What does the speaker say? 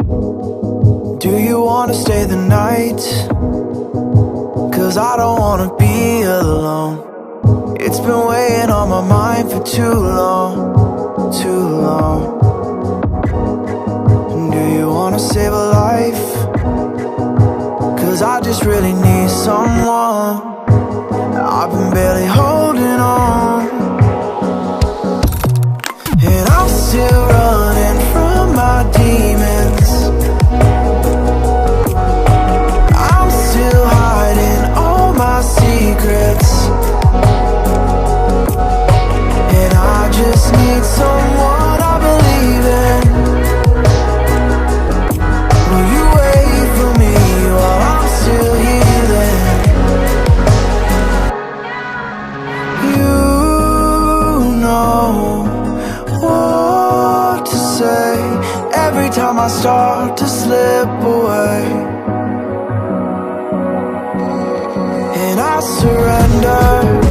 Do you wanna stay the night? 'Cause I don't wanna be alone. It's been weighing on my mind for too long, too long. Do you wanna save a life? 'Cause I just really need someone. I've been barely holding on, and I'm still running from my demons. I'm still hiding all my secrets, and I just need someone I believe in. Will you wait for me while I'm still healing? You know what to say every time I start to slip away, and I surrender.